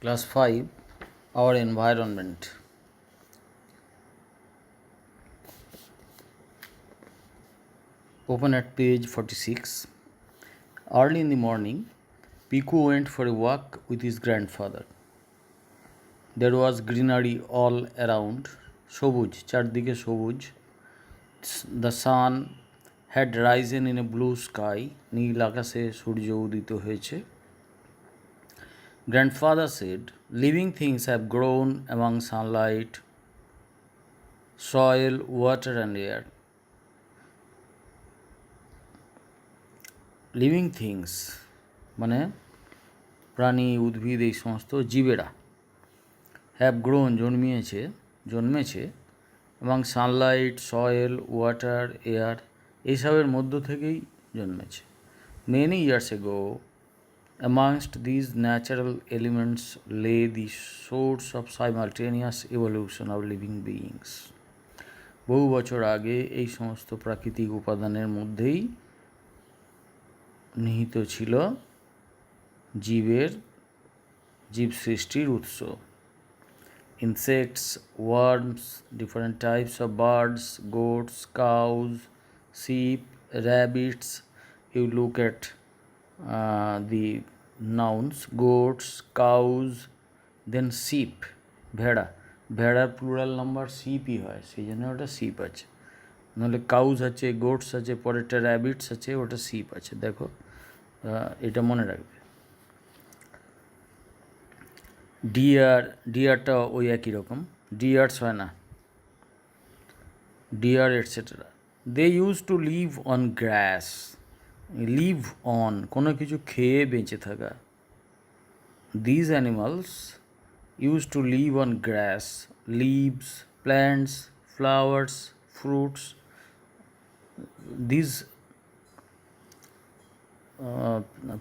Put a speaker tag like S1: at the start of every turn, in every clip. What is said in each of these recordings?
S1: Class 5, our environment. Open at page 46. Early in the morning, Piku went for a walk with his grandfather. There was greenery all around, সবুজ, চারদিকে সবুজ. The sun had risen in a blue sky, নীল আকাশে সূর্য উদিত হয়েছে. Grandfather said, living things have grown among sunlight, soil, water and air. Living things মানে প্রাণী উদ্ভিদ এই সমস্ত জীবেরা হ্যাভ গ্রোন জন্মেছে এবং সানলাইট সয়েল ওয়াটার এয়ার এইসবের মধ্য থেকেই জন্মেছে. Many years ago amongst these natural elements lay the source of simultaneous evolution of living beings. বহু বছর আগে এই সমস্ত প্রাকৃতিক উপাদানের মধ্যেই নিহিত ছিল জীব সৃষ্টির উৎস. Insects, worms, different types of birds, goats, cows, sheep, rabbits. You look at the nouns goats, cows, then sheep, ভেড়ার প্লুরাল নাম্বার শিপই হয়, সেই জন্য ওটা শিপ আছে. নাহলে কাউজ আছে, গোটস আছে, পরেরটা র্যাবিটস আছে, ওটা শিপ আছে. দেখো এটা মনে রাখবে. ডিয়ারটা ওই একই রকম, ডিয়ার্স হয় না, deer etcetera. They use to live on grass, live on কোনো কিছু খেয়ে বেঁচে থাকা. These animals use to live on grass, leaves, plants, flowers, fruits. These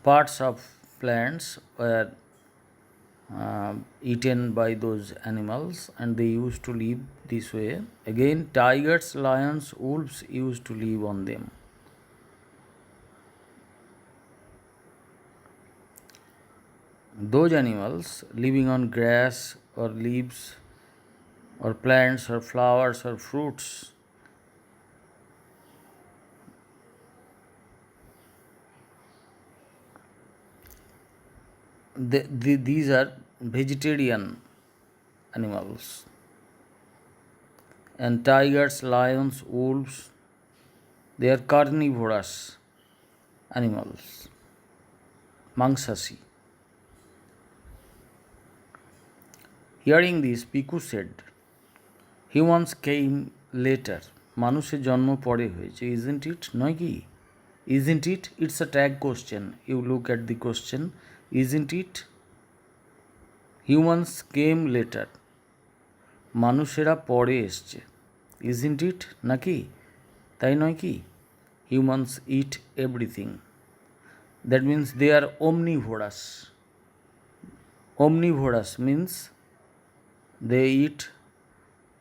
S1: parts of plants were eaten by those animals and they used to live this way. Again, tigers, lions, wolves used to live on them. Those animals living on grass or leaves or plants or flowers or fruits, these are vegetarian animals. And tigers, lions, wolves, they are carnivorous animals, mangsasi. Hearing this, Piku said, humans came later. মানুষের জন্ম পরে হয়েছে. Isn't it? নয় কি? Isn't it? It's a tag question. You look at the question. Isn't it? Humans came later. মানুষেরা পরে এসছে. Isn't it? নাকি? তাই নয় কি? Humans eat everything. That means they are omnivorous. Omnivorous means they eat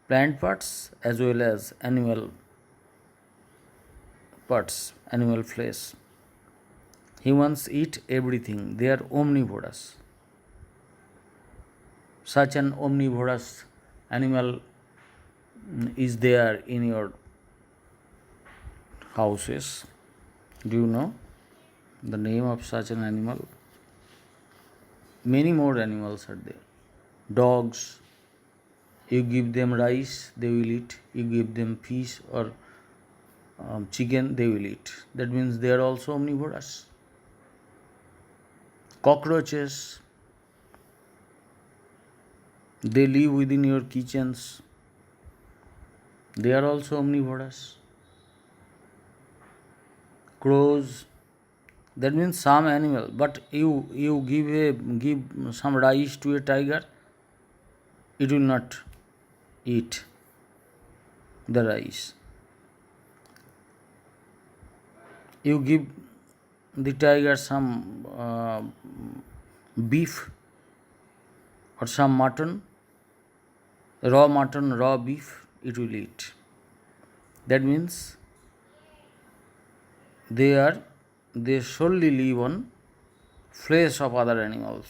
S1: plant parts as well as animal parts, animal flesh. Humans eat everything. They are omnivorous. Such an omnivorous animal is there in your houses. Do you know the name of such an animal? Many more animals are there. Dogs, you give them rice, they will eat. You give them fish or chicken, they will eat. That means they are also omnivorous. Cockroaches, they live within your kitchens. They are also omnivorous. Crows, that means some animal. But you give some rice to a tiger, it will not eat the rice. You give the tiger some beef or some mutton, raw beef, it will eat. That means they solely live on flesh of other animals.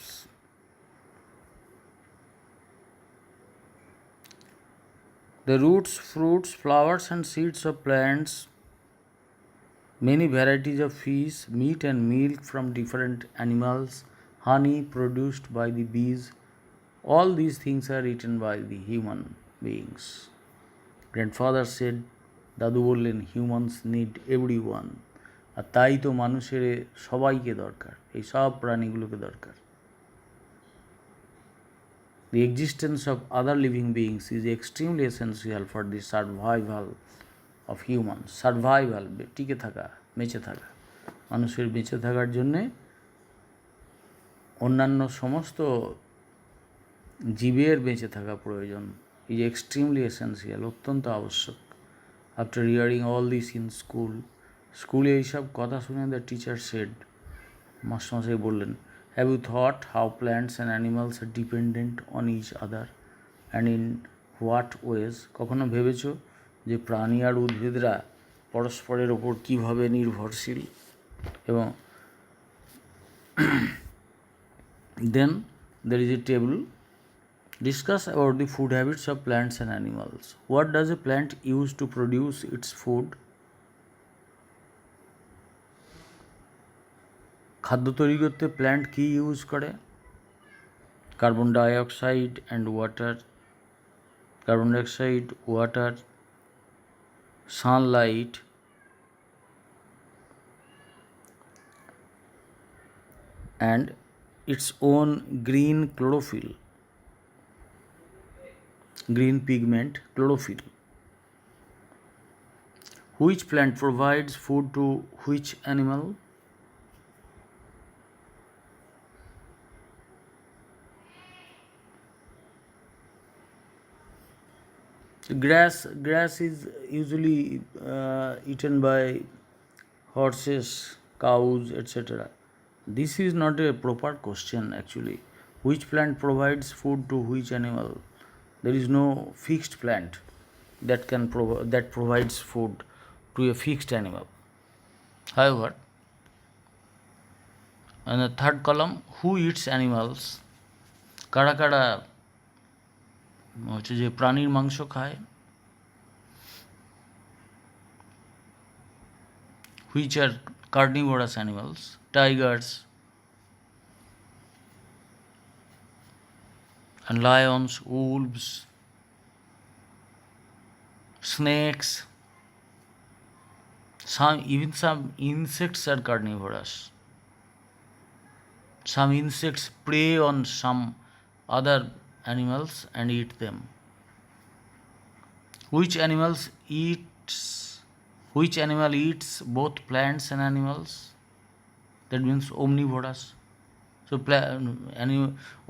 S1: The roots, fruits, flowers, and seeds of plants, many varieties of fish, meat, and milk from different animals, honey produced by the bees, all these things are eaten by the human beings. Grandfather said, দাদু বললেন, humans need every one. আর তাই তো মানুষের সবাইকে দরকার, এই সব প্রাণীগুলোকে দরকার। The existence of other living beings is extremely essential for the survival of humans. Survival, টিকে থাকা, বেঁচে থাকা, মানুষের বেঁচে থাকার জন্যে অন্যান্য সমস্ত জীবের বেঁচে থাকা প্রয়োজন। ইজ এক্সট্রিমলি এসেন্সিয়াল, অত্যন্ত আবশ্যক। After hearing all this in স্কুলে এইসব কথা শুনে দ্য টিচার সেড, মাস্টারমশাই বললেন, have you thought how plants and animals are dependent on each other and in what ways? কখনো ভেবেছ যে প্রাণী আর উদ্ভিদরা পরস্পরের ওপর কীভাবে নির্ভরশীল? এবং দেন there is a table. Discuss about the food habits of plants and animals. What does a plant use to produce its food? খাদ্য তৈরি করতে প্ল্যান্ট কি ইউজ করে? Carbon dioxide and water, carbon dioxide, water, Sunlight, and its own green chlorophyll, green pigment chlorophyll. Which plant provides food to which animal? Grass is usually eaten by horses, cows, etc. This is not a proper question actually. Which plant provides food to which animal? There is no fixed plant that provides food to a fixed animal. However, in the third column, who eats animals? কারা কারা হচ্ছে যে প্রাণীর মাংস খায়? Which are carnivorous animals? Tigers and lions, wolves, snakes. Even some insects are carnivorous. Some insects prey on some other animals and eat them. Which animal eats both plants and animals? That means omnivorous. So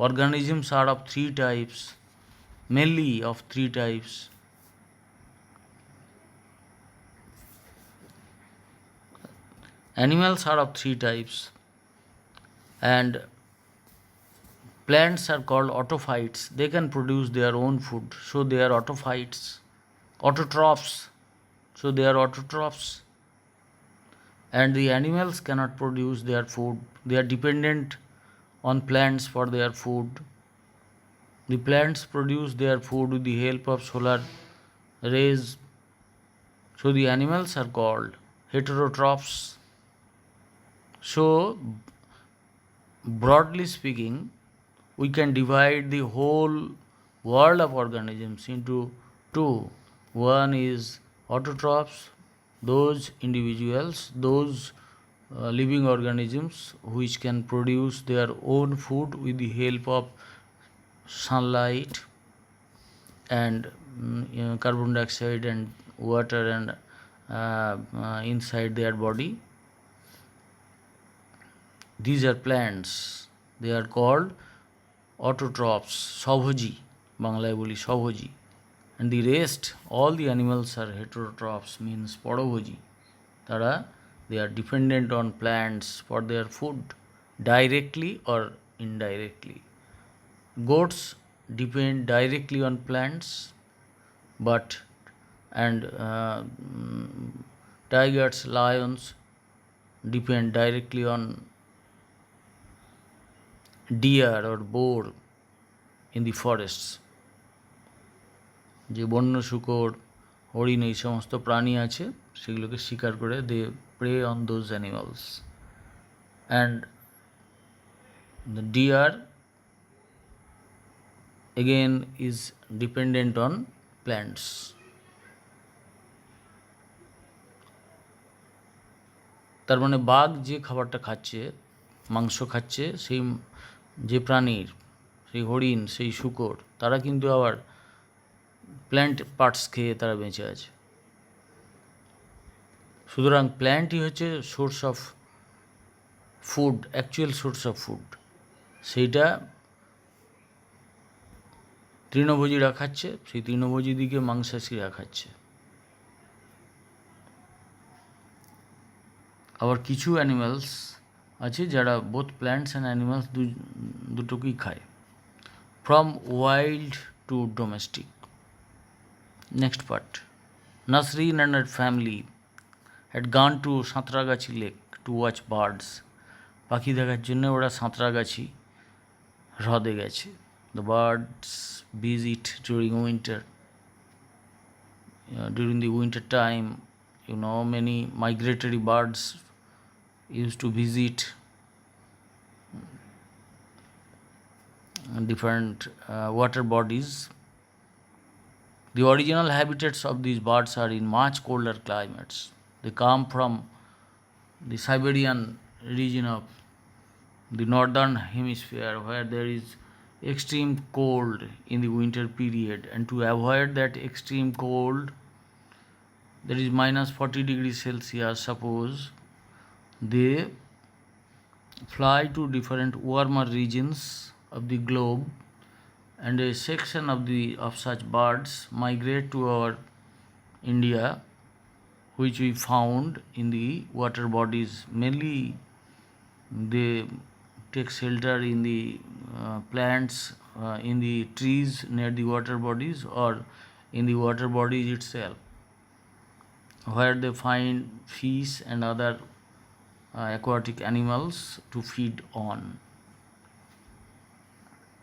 S1: organisms are of three types, mainly of three types. Animals are of three types, and plants are called autophytes. They can produce their own food, so they are autophytes. Autotrophs, so they are autotrophs. And the animals cannot produce their food. They are dependent on plants for their food. The plants produce their food with the help of solar rays. So the animals are called heterotrophs. So, broadly speaking, we can divide the whole world of organisms into two. One is autotrophs, those individuals, those living organisms which can produce their own food with the help of sunlight and carbon dioxide and water and inside their body. These are plants. They are called autotrophs, স্বভোজী, বাংলায় বলি স্বভোজী. And the rest, all the animals are heterotrophs, means পরভোজী. তারা, they are dependent on plants for their food, directly or indirectly. Goats depend directly on plants, and tigers, lions depend directly on deer or boar in the forests. যে বন্য শূকর, হরিণ এই সমস্ত প্রাণী আছে সেগুলোকে শিকার করে they prey on those animals. And the deer again is dependent on plants. তার মানে বাঘ যে খাবারটা খাচ্ছে, মাংস খাচ্ছে, সেই যে প্রাণীর, সেই হরিণ, সেই শূকর, তারা কিন্তু আবার প্ল্যান্ট পার্টস খেয়ে তারা বেঁচে আছে। সুতরাং প্ল্যান্টই হচ্ছে source of food, actual source of food. সেইটা তৃণভোজীরা খাচ্ছে, সেই তৃণভোজী দিকে মাংসাশীরা খাচ্ছে। আবার কিছু অ্যানিমালস আছে যারা বোথ প্ল্যান্টস অ্যান্ড অ্যানিমালস দুটোকেই খায়। From wild to domestic. Next part. Nasreen and her family had gone to Santragachi lake to watch birds. পাখি দেখার জন্য ওরা সাঁতরাগাছি হ্রদে গেছে। The birds visit during winter. During the winter time, many migratory birds used to visit different water bodies. The original habitats of these birds are in much colder climates. They come from the Siberian region of the northern hemisphere, where there is extreme cold in the winter period, and to avoid that extreme cold, that is minus 40 degrees Celsius, suppose, they fly to different warmer regions of the globe, and a section of such birds migrate to our India, which we found in the water bodies. Mainly they take shelter in the plants, in the trees near the water bodies, or in the water bodies itself, where they find fish and other aquatic animals to feed on.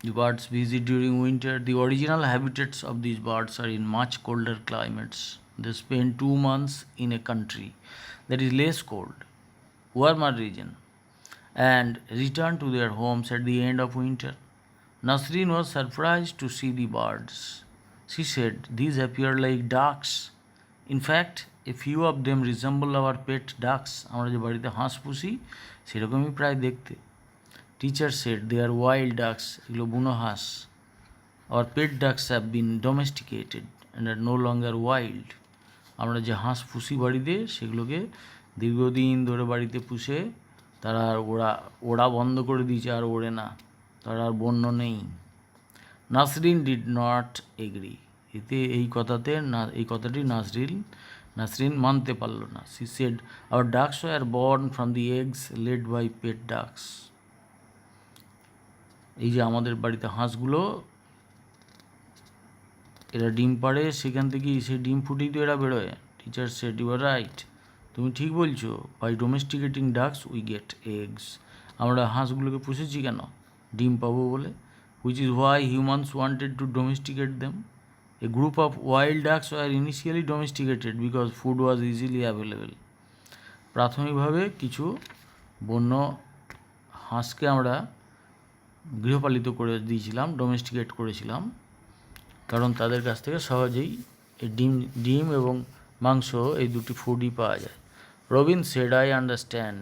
S1: The birds visit during winter. The original habitats of these birds are in much colder climates. They spend 2 months in a country that is less cold, warmer region, and return to their homes at the end of winter. Nasreen was surprised to see the birds. She said, "These appear like ducks. In fact, a few of them resemble our pet ducks." আমরা যে বাড়িতে হাঁস পুষি সেরকমই প্রায় দেখতে। Teacher said, "They are wild ducks." এগুলো বুনো হাঁস। Our pet ducks have been domesticated and are no longer wild. আমরা যে হাঁস পুষি বাড়িতে সেগুলোকে দীর্ঘদিন ধরে বাড়িতে পুষে তারা আর ওড়া বন্ধ করে দিয়েছে, আর ওড়ে না, তারা আর বন্য নেই। Nasrin did not agree. এই কথাটি নাসরিন মানতে পারল না। She said, "Our ducks were born from the eggs laid by pet ducks." এই যে আমাদের বাড়িতে হাঁসগুলো, এরা ডিম পাড়ে, সেখান থেকেই সেই ডিম ফুটেই তো এরা বেরোয়। Teacher said, "you are right." তুমি ঠিক বলছো। By domesticating ducks we get eggs. আমরা হাঁসগুলোকে পুষেছি কেন? ডিম পাবো বলে। Which is why humans wanted to domesticate them. A group of wild ducks were initially domesticated because food was easily available. প্রাথমিকভাবে কিছু বন্য হাঁসকে আমরা গৃহপালিত করে দিয়েছিলাম, ডোমেস্টিকেট করেছিলাম, কারণ তাদের কাছ থেকে সহজেই এই ডিম এবং মাংস এই দুটি ফুডই পাওয়া যায়। Robin said, "I understand."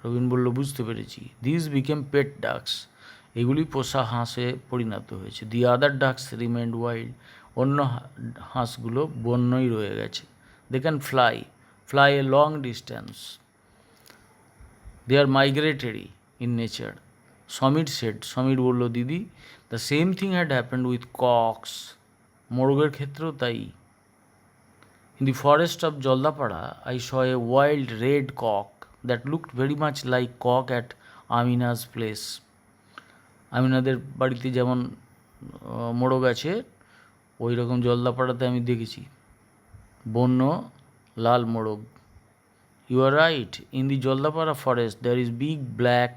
S1: Robin বলল, বুঝতে পেরেছি। This became pet ducks. এগুলি পোষা হাঁসে পরিণত হয়েছে। The other ducks remained wild. অন্য হাঁসগুলো বন্যই রয়ে গেছে। They can fly a long distance. They are migratory in nature. Samir বলল, দিদি, the same thing had happened with cocks. মোরগের ক্ষেত্রেও তাই। In the forest of Jaldapara, I saw a wild red cock that looked very much like cock at Amina's place. আমিনাদের বাড়িতে যেমন মোরগ আছে, ওই রকম জলদাপাড়াতে আমি দেখেছি বন্য লাল মোরগ। You are right. In the Jaldapara forest, there is big black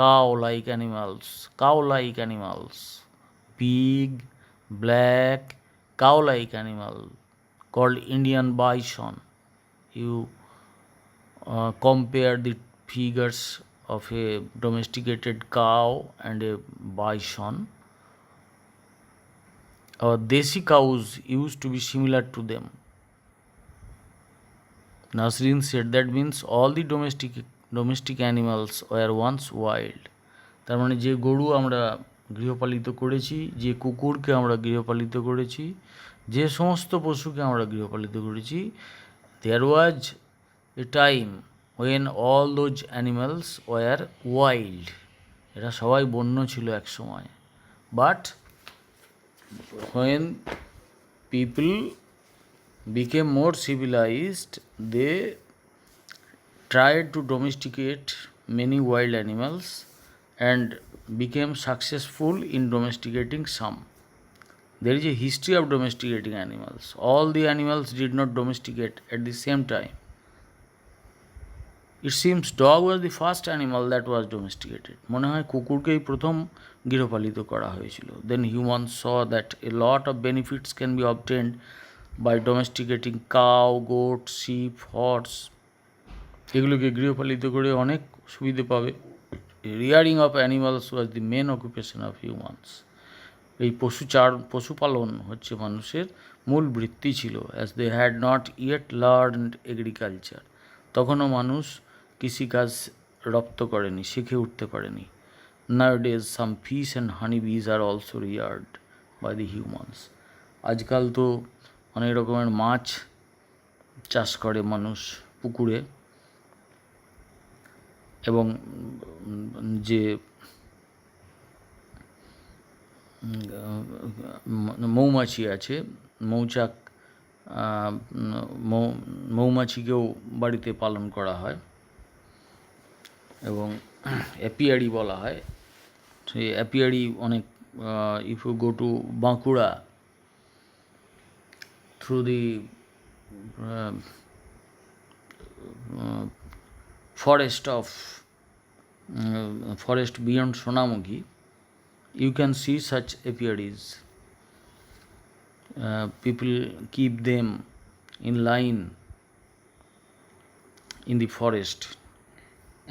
S1: cow-like animals. Big black cow-like animal called Indian bison. You compare the figures of a domesticated cow and a bison. Desi cows used to be similar to them. Nasrin said that means all the domestic animals were once wild. তার মানে যে গরু আমরা গৃহপালিত করেছি, যে কুকুরকে আমরা গৃহপালিত করেছি, যে সমস্ত পশুকে আমরা গৃহপালিত করেছি, there was a time when all those animals were wild. এরা সবাই বন্য ছিল এক সময়. But when people became more civilized, they tried to domesticate many wild animals and became successful in domesticating some. There is a history of domesticating animals. All the animals did not domesticate at the same time. It seems dog was the first animal that was domesticated. মনে হয় কুকুরকেই প্রথম গৃহপালিত করা হয়েছিল. Then humans saw that a lot of benefits can be obtained by domesticating cow, goat, sheep, horse. এগুলোকে গৃহপালিত করে অনেক সুবিধে পাবে. Rearing of animals was the main occupation of humans. এই পশুপালন হচ্ছে মানুষের মূল বৃত্তি ছিল. As they had not yet learned agriculture. তখনও মানুষ কৃষিকাজ রপ্ত করেনি, শিখে উঠতে পারেনি. Nowadays some fish and honey bees are also reared by the humans. আজকাল তো অনেক রকমের মাছ চাষ করে মানুষ পুকুরে, এবং যে মৌমাছি আছে, মৌমাছিকেও বাড়িতে পালন করা হয় এবং অ্যাপিয়ারি বলা হয়. সেই অ্যাপিয়ারি অনেক, if you go to Bankura through the forest beyond Sonamughi, you can see such apiaries. People keep them in line in the forest,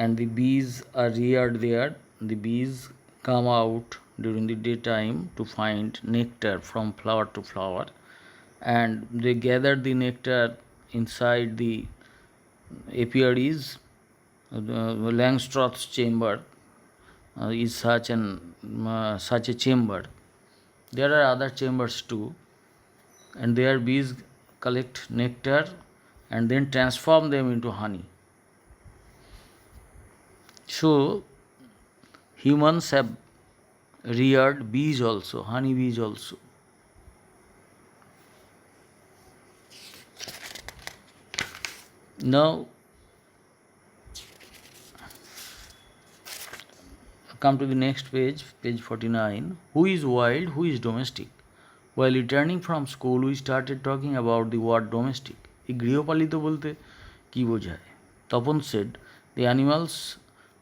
S1: and the bees are reared there. The bees come out during the daytime to find nectar from flower to flower, and they gather the nectar inside the apiaries. Langstroth's chamber is such a chamber. There are other chambers too, and there bees collect nectar and then transform them into honey. So humans have reared bees also, honey bees also. Now come to the next page, page 49. Who is wild, who is domestic? While returning from school, we started talking about the word domestic. এই গৃহপালিত বলতে কি বোঝায়? Tapan said, the animals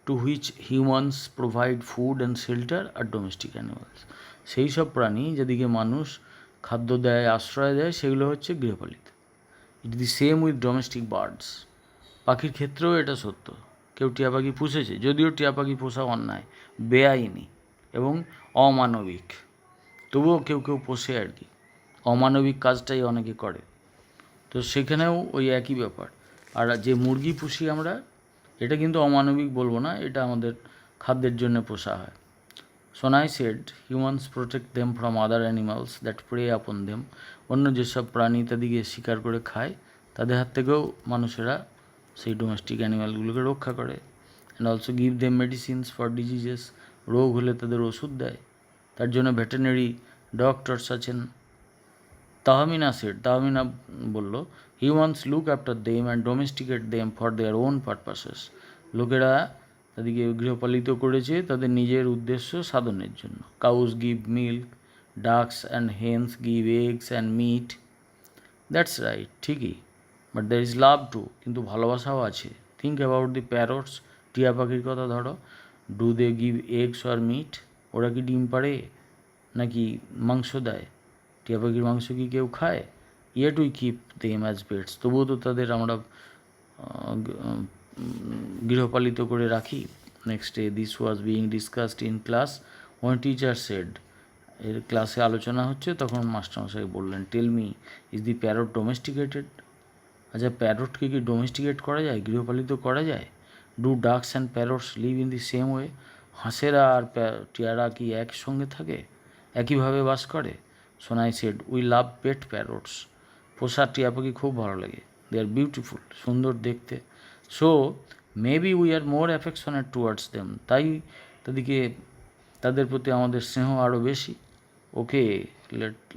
S1: to which humans provide food and shelter are domestic animals. সেই সব প্রাণী যেদিকে মানুষ খাদ্য দেয়, আশ্রয় দেয়, সেগুলো হচ্ছে গৃহপালিত. It is the same with domestic birds. পাখির ক্ষেত্রেও এটা সত্য. কেউ টিয়া পাখি পুষেছে, যদিও টিয়া পাখি পোষা অন্যায়, বেআইনি এবং অমানবিক, তবুও কেউ কেউ পোষে আর কি. অমানবিক কাজটাই অনেকে করে, তো সেখানেও ওই একই ব্যাপার. আর যে মুরগি পুষি আমরা, এটা কিন্তু অমানবিক বলবো না, এটা আমাদের খাদ্যের জন্য পোষা হয়. Sonai said, humans protect them from other animals that prey upon them. অন্য যেসব প্রাণী তাদেরকে শিকার করে খায়, তাদের হাত থেকেও মানুষেরা সেই ডোমেস্টিক অ্যানিমালগুলোকে রক্ষা করে. And also give them medicines for diseases. রোগ হলে তাদের ওষুধ দেয়, তার জন্য ভেটেরিনারি ডক্টরস আছেন. তাহমিনা সেড, তাহমিনা বলল, humans look after them and domesticate them for their own purposes. লোকেরা তাদেরকে গৃহপালিত করেছে তাদের নিজের উদ্দেশ্য সাধনের জন্য. Cows give milk, ducks and hens give eggs and meat. That's right, ঠিকই. But there is love too, কিন্তু ভালোবাসাও আছে. Think about the parrots. টিয়া পাখির কথা ধরো. Do they give eggs or meat? ওরা কি ডিম পাড়ে নাকি মাংস দেয়? টিয়া পাখির মাংস কি কেউ খায়? Yet we keep them as pets, তবুও তো তাদের আমরা গৃহপালিত করে রাখি। Next day, this was being discussed in class one teacher said, এর ক্লাসে আলোচনা হচ্ছে, তখন মাস্টারমশাই বললেন, tell me, is the parrot domesticated? আচ্ছা, প্যারটকে কি ডোমেস্টিকেট করা যায়, গৃহপালিত করা যায়? Do ducks and parrots live in the same way? হাঁসেরা আর টিয়ারা কি একসঙ্গে থাকে, একইভাবে বাস করে? Sonai shed, we love pet parrots, পোষা টিয়া পাখি খুব ভালো লাগে, দে আর বিউটিফুল, সুন্দর দেখতে। So maybe we are more affectionate towards them, তাই তাদের প্রতি আমাদের স্নেহ আরও বেশি। Okay,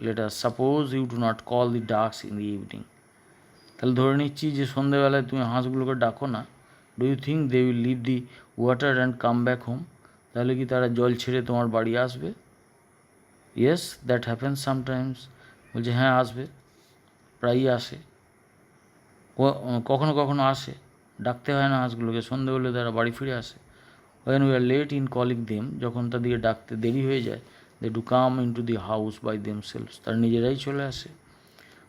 S1: let us suppose you do not call the ducks in the evening, তাহলে ধরে নিচ্ছি যে সন্ধ্যেবেলায় তুমি হাঁসগুলোকে ডাকো না। Do you think they will leave the water and come back home, তাহলে কি তারা জল ছেড়ে তোমার বাড়ি আসবে? ইয়েস, দ্যাট হ্যাপেন্স সামটাইমস, বলছে হ্যাঁ আসবে, প্রায়ই আসে, কখনো কখনো আসে, ডাকতে হয় না হাঁসগুলোকে, সন্ধ্যেবেলে তারা বাড়ি ফিরে আসে। When we are late in calling them, যখন তাদেরকে ডাকতে দেরি হয়ে যায়, they do come in to the house by themselves, তারা নিজেরাই চলে আসে।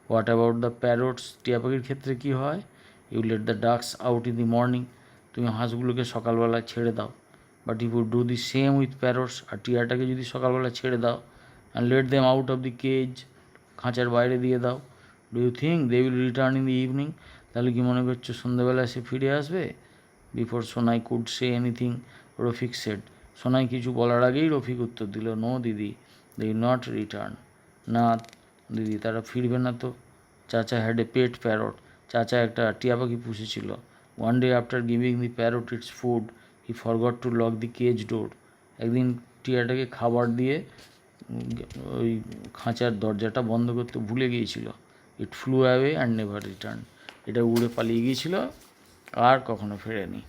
S1: হোয়াট অ্যাবাউট দ্য প্যারটস, টিয়া পাখির ক্ষেত্রে কী হয়? You let the ducks out in the morning, তুমি হাঁসগুলোকে সকালবেলায় ছেড়ে দাও। But you would do the same with parrots, আর টিয়াটাকে যদি সকালবেলা ছেড়ে দাও, and let them out of the cage, খাঁচার বাইরে দিয়ে দাও, do you think they will return in the evening, তাহলে কি মনে করছো সন্ধ্যেবেলায় সে ফিরে আসবে? Before Sonai could say anything, Rafiq said, Sonai কিছু বলার আগেই রফিক উত্তর দিল, নো দিদি, দে উইল নট রিটার্ন, না দিদি তারা ফিরবে না তো। চাচা হ্যাড এ পেট প্যারট, চাচা একটা টিয়া পাখি পুষেছিল। One day after giving the parrot its food, he forgot to lock the cage door, একদিন টিয়াটাকে খাবার দিয়ে ওই খাঁচার দরজাটা বন্ধ করতে ভুলে গিয়েছিল। It flew away and never return, এটা উড়ে পালিয়ে গিয়েছিল আর কখনো ফেরেনি।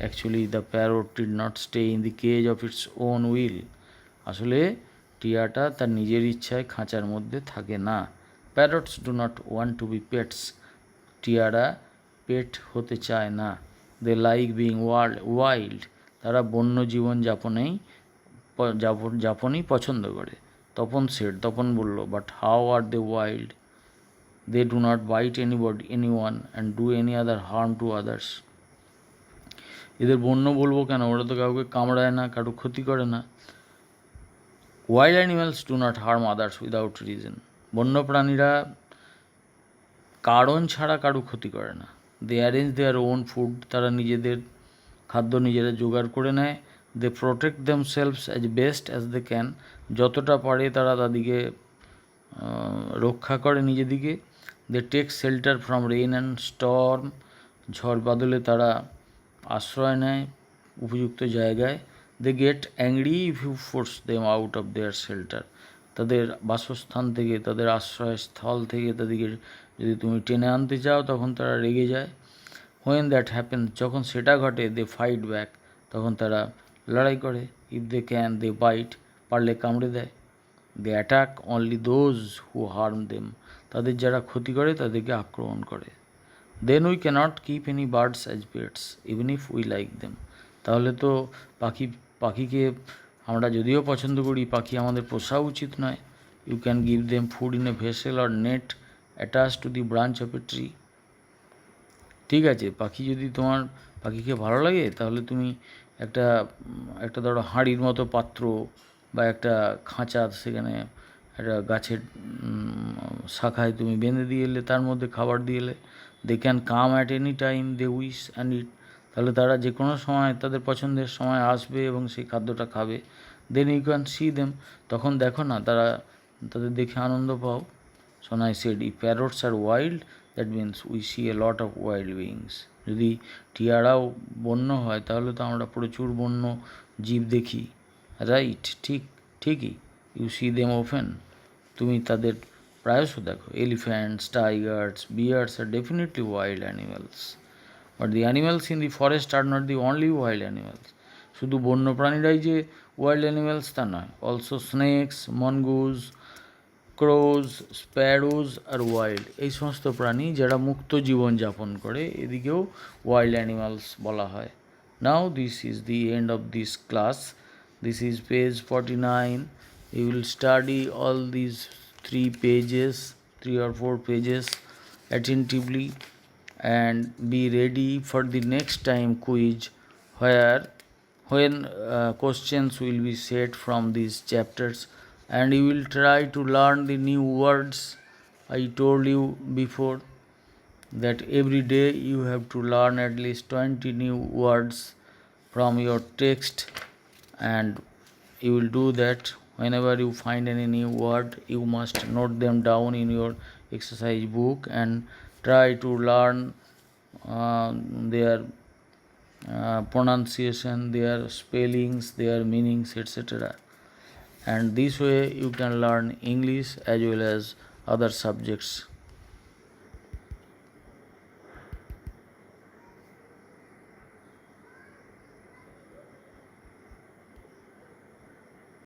S1: Actually the parrot did not stay in the cage of its own will, আসলে টিয়াটা তার নিজের ইচ্ছায় খাঁচার মধ্যে থাকে না। Parrots do not want to be pets, টিয়ারা পেট হতে চায় না। দে লাইক বিং ওয়াইল্ড, তারা বন্য জীবন যাপনই পছন্দ করে। তপন বলল, but how are they wild? They do not bite any one and do any other harm to others, এদের বন্য বলবো কেন, ওরা তো কাউকে কামড়ায় না, কারো ক্ষতি করে না। Wild animals do not harm others without reason, বন্য প্রাণীরা কারণ ছাড়া কারো ক্ষতি করে না। They arrange their own food, তারা নিজেদের খাদ্য নিজেরা জোগাড় করে নেয়। They protect themselves as best as they can, যতটা পারে তারা তাদেরকে রক্ষা করে নিজেদিকে। They take shelter from rain and storm, ঝড় বাদলে তারা আশ্রয় নেয় উপযুক্ত জায়গায়। They get angry if you force them out of their shelter, তাদের বাসস্থান থেকে, তাদের আশ্রয়স্থল থেকে তাদেরকে যদি তুমি টেনে আনতে চাও তখন তারা রেগে যায়। হোয়েন দ্যাট হ্যাপেন, যখন সেটা ঘটে, দে ফাইট ব্যাক, তখন তারা লড়াই করে। If they can they bite, পারলে কামড়ে দেয়। They attack only those who harm them, তাদের যারা ক্ষতি করে তাদেরকে আক্রমণ করে। Then we can't keep any birds as pets even if we like them, তাহলে তো পাখিকে আমরা যদিও পছন্দ করি, পাখি আমাদের পোষা উচিত নয়। You can give them food in a vessel or net attach to the branch of a tree, ঠিক আছে, পাখিকে ভালো লাগে তাহলে তুমি একটা ধরো হাঁড়ির মতো পাত্র বা একটা খাঁচা, সেখানে একটা গাছের শাখায় তুমি বেঁধে দিয়ে এলে, তার মধ্যে খাবার দিয়ে এলে। They can come at any time they wish and eat, তাহলে তারা যে কোনো সময় তাদের পছন্দের সময় আসবে এবং সেই খাদ্যটা খাবে। Then you can see them, তখন দেখো না, তাদের দেখে আনন্দ পাও। Sonai said, if parrots are wild that means we see a lot of wild beings, যদি টিয়ারাও বন্য হয় তাহলে তো আমরা প্রচুর বন্য জীব দেখি, রাইট? ঠিকই। ইউ সি দেম ওফেন, তুমি তাদের প্রায়শ দেখো। Elephants, tigers, bears are definitely wild animals, but the animals in the forest are not the only wild animals, শুধু বন্য প্রাণীরাই যে ওয়াইল্ড অ্যানিমালস তা নয়। Also snakes, mongoose, crows, sparrows are wild, এই সমস্ত প্রাণী যারা মুক্ত জীবন যাপন করে এদিকেও ওয়াইল্ড অ্যানিমালস বলা হয়। Now this is the end of this class, this is page 49, you will study all this 3 pages, 3 or 4 pages attentively, and be ready for the next time quiz, where when questions will be set from these chapters, and you will try to learn the new words. I told you before that every day you have to learn at least 20 new words from your text, and you will do that. Whenever you find any new word, you must note them down in your exercise book and try to learn their pronunciation, their spellings, their meanings, etc. And this way you can learn English as well as other subjects.